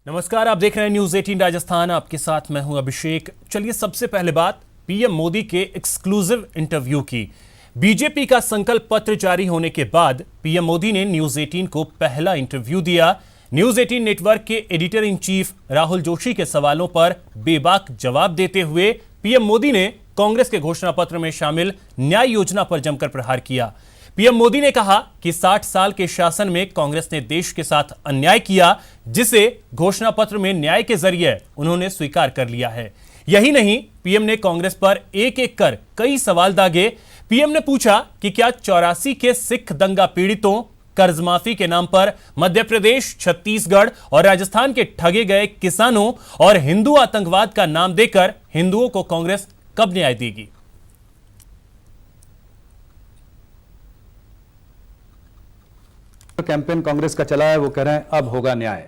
नमस्कार, आप देख रहे हैं न्यूज 18 राजस्थान। आपके साथ मैं हूं अभिषेक। चलिए सबसे पहले बात पीएम मोदी के एक्सक्लूसिव इंटरव्यू की। बीजेपी का संकल्प पत्र जारी होने के बाद पीएम मोदी ने न्यूज 18 को पहला इंटरव्यू दिया। न्यूज 18 नेटवर्क के editor in chief Rahul Joshi के सवालों पर बेबाक जवाब देते हुए पीएम मोदी ने कांग्रेस के घोषणा पत्र में शामिल न्याय योजना पर जमकर प्रहार किया। पीएम मोदी ने कहा कि 60 साल के शासन में कांग्रेस ने देश के साथ अन्याय किया, जिसे घोषणा पत्र में न्याय के जरिए उन्होंने स्वीकार कर लिया है। यही नहीं, पीएम ने कांग्रेस पर एक एक कर कई सवाल दागे। पीएम ने पूछा कि क्या 84 के सिख दंगा पीड़ितों, कर्ज माफी के नाम पर मध्य प्रदेश, छत्तीसगढ़ और राजस्थान के ठगे गए किसानों और हिंदू आतंकवाद का नाम देकर हिंदुओं को कांग्रेस कब न्याय देगी। कैंपेन कांग्रेस का चला है, वो कह रहे हैं अब होगा न्याय।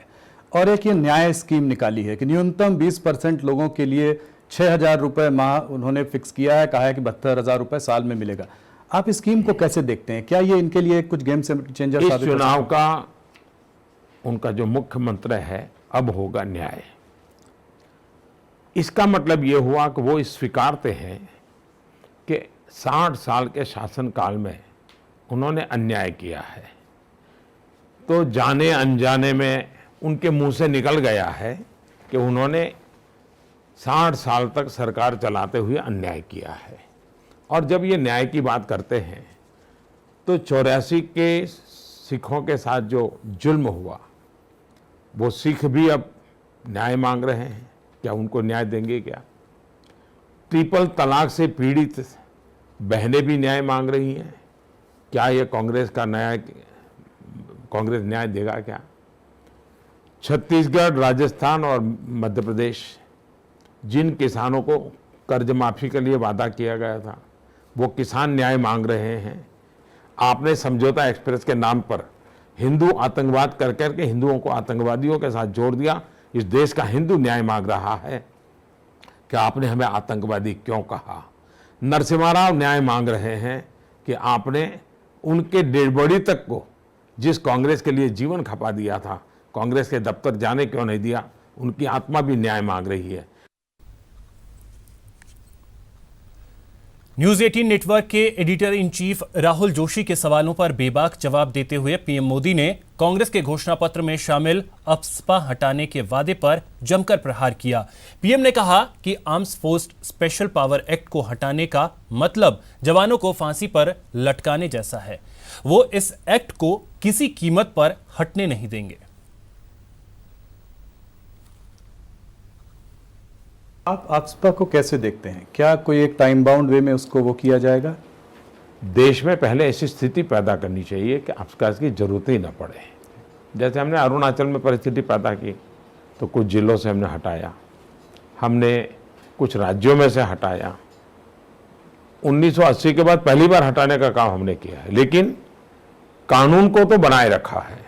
और एक ये न्याय स्कीम निकाली है कि न्यूनतम 20% लोगों के लिए 6,000 रुपए माह उन्होंने फिक्स किया है, कहा है कि 72,000 रुपए साल में मिलेगा। आप इस स्कीम को कैसे देखते हैं? क्या ये इनके लिए कुछ गेम चेंजर इस चुनाव का उनका जो मुख्य मंत्र है, अब होगा न्याय, इसका मतलब ये हुआ कि वो स्वीकारते हैं कि 60 साल के शासनकाल में उन्होंने अन्याय किया है। तो जाने अनजाने में उनके मुंह से निकल गया है कि उन्होंने 60 साल तक सरकार चलाते हुए अन्याय किया है। और जब ये न्याय की बात करते हैं तो 84 के सिखों के साथ जो जुल्म हुआ, वो सिख भी अब न्याय मांग रहे हैं। क्या उनको न्याय देंगे? क्या ट्रिपल तलाक से पीड़ित बहनें भी न्याय मांग रही हैं? क्या ये कांग्रेस न्याय देगा? क्या छत्तीसगढ़, राजस्थान और मध्य प्रदेश, जिन किसानों को कर्ज माफी के लिए वादा किया गया था, वो किसान न्याय मांग रहे हैं। आपने समझौता एक्सप्रेस के नाम पर हिंदू आतंकवाद कर करके हिंदुओं को आतंकवादियों के साथ जोड़ दिया। इस देश का हिंदू न्याय मांग रहा है कि आपने हमें आतंकवादी क्यों कहा। नरसिम्हा राव न्याय मांग रहे हैं कि आपने उनके डेड बॉडी तक को, जिस कांग्रेस के लिए जीवन खपा दिया था, कांग्रेस के दफ्तर जाने क्यों नहीं दिया। उनकी आत्मा भी न्याय मांग रही है। न्यूज 18 नेटवर्क के editor in chief Rahul Joshi के सवालों पर बेबाक जवाब देते हुए पीएम मोदी ने कांग्रेस के घोषणा पत्र में शामिल अफस्पा हटाने के वादे पर जमकर प्रहार किया। पीएम ने कहा कि arms force special power act को हटाने का मतलब जवानों को फांसी पर लटकाने जैसा है। वो इस एक्ट को किसी कीमत पर हटने नहीं देंगे। आप अफस्पा को कैसे देखते हैं? क्या कोई एक टाइम बाउंड वे में उसको वो किया जाएगा? देश में पहले ऐसी स्थिति पैदा करनी चाहिए कि अफस्पा की जरूरत ही न पड़े। जैसे हमने अरुणाचल में परिस्थिति पैदा की तो कुछ जिलों से हमने हटाया, हमने कुछ राज्यों में से हटाया। 1980 के बाद पहली बार हटाने का काम हमने किया है, लेकिन कानून को तो बनाए रखा है।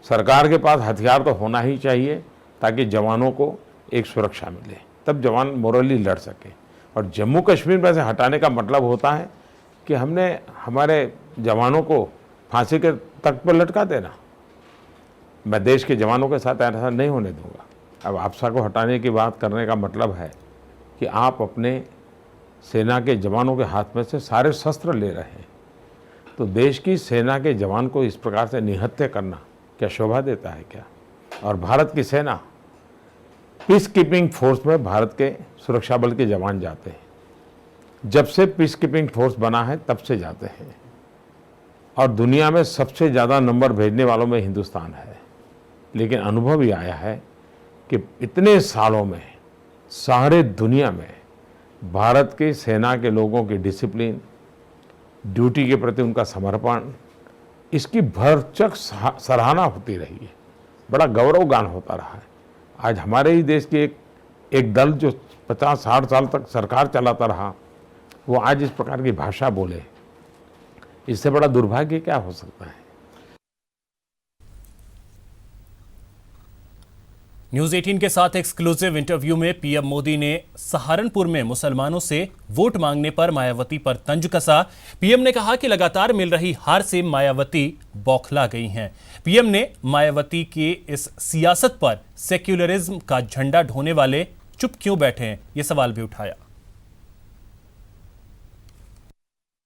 सरकार के पास हथियार तो होना ही चाहिए ताकि जवानों को एक सुरक्षा मिले, तब जवान मोरली लड़ सके। और जम्मू कश्मीर में से हटाने का मतलब होता है कि हमने हमारे जवानों को फांसी के तख्त पर लटका देना। मैं देश के जवानों के साथ ऐसा नहीं होने दूंगा। अब अफस्पा को हटाने की बात करने का मतलब है कि आप अपने सेना के जवानों के हाथ में से सारे शस्त्र ले रहे हैं। तो देश की सेना के जवान को इस प्रकार से निहत्या करना क्या शोभा देता है क्या? और भारत की सेना पीस कीपिंग फोर्स में भारत के सुरक्षा बल के जवान जाते हैं। जब से पीस कीपिंग फोर्स बना है तब से जाते हैं, और दुनिया में सबसे ज़्यादा नंबर भेजने वालों में हिंदुस्तान है। लेकिन अनुभव ये आया है कि इतने सालों में सारे दुनिया में भारत की सेना के लोगों की डिसिप्लिन, ड्यूटी के प्रति उनका समर्पण, इसकी भरचक सराहना होती रही है। बड़ा गौरवगान होता रहा है। आज हमारे ही देश के एक दल जो 50-60 साल तक सरकार चलाता रहा, वो आज इस प्रकार की भाषा बोले, इससे बड़ा दुर्भाग्य क्या हो सकता है? न्यूज 18 के साथ एक्सक्लूसिव इंटरव्यू में पीएम मोदी ने सहारनपुर में मुसलमानों से वोट मांगने पर मायावती पर तंज कसा। पीएम ने कहा कि लगातार मिल रही हार से मायावती बौखला गई हैं। पीएम ने मायावती की इस सियासत पर सेक्युलरिज्म का झंडा ढोने वाले चुप क्यों बैठे हैं, ये सवाल भी उठाया।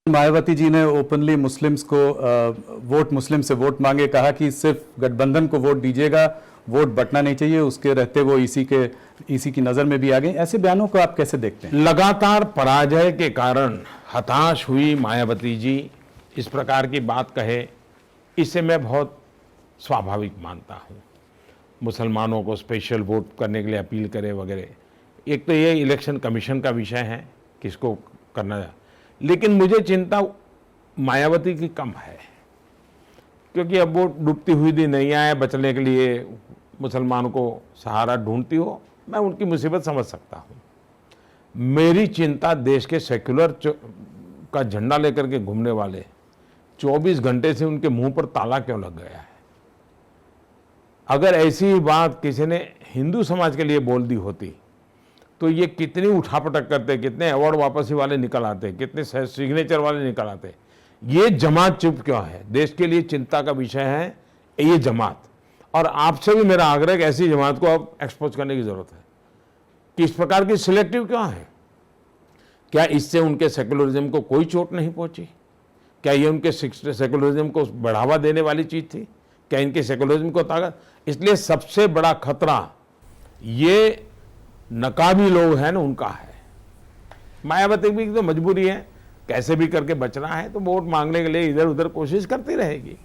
मायावती जी ने ओपनली मुस्लिम्स को मुस्लिम से वोट मांगे, कहा कि सिर्फ गठबंधन को वोट दीजिएगा, वोट बंटना नहीं चाहिए। उसके रहते वो इसी की नजर में भी आ गई। ऐसे बयानों को आप कैसे देखते हैं? लगातार पराजय के कारण हताश हुई मायावती जी इस प्रकार की बात कहे, इसे मैं बहुत स्वाभाविक मानता हूँ। मुसलमानों को स्पेशल वोट करने के लिए अपील करे वगैरह, एक तो ये इलेक्शन कमीशन का विषय है किसको करना है, लेकिन मुझे चिंता मायावती की कम है, क्योंकि अब वो डूबती हुई दी नैया है, बचने के लिए मुसलमानों को सहारा ढूंढती हो, मैं उनकी मुसीबत समझ सकता हूँ। मेरी चिंता देश के सेक्युलर का झंडा लेकर के घूमने वाले 24 घंटे से उनके मुंह पर ताला क्यों लग गया है। अगर ऐसी बात किसी ने हिंदू समाज के लिए बोल दी होती तो ये कितनी उठापटक करते, कितने अवार्ड वापसी वाले निकल आते, कितने सिग्नेचर वाले निकल आते। ये जमात चुप क्यों है? देश के लिए चिंता का विषय है ये जमात। और आपसे भी मेरा आग्रह है, ऐसी जमात को अब एक्सपोज करने की जरूरत है कि इस प्रकार की सिलेक्टिव क्यों है। क्या इससे उनके सेकुलरिज्म को कोई चोट नहीं पहुंची? क्या ये उनके सेकुलरिज्म को बढ़ावा देने वाली चीज थी? क्या इनके सेकुलरिज्म को ताकत? इसलिए सबसे बड़ा खतरा ये नकाबी लोग हैं ना, उनका है। मायावती की तो मजबूरी है, कैसे भी करके बचना है तो वोट मांगने के लिए इधर उधर कोशिश करती रहेगी।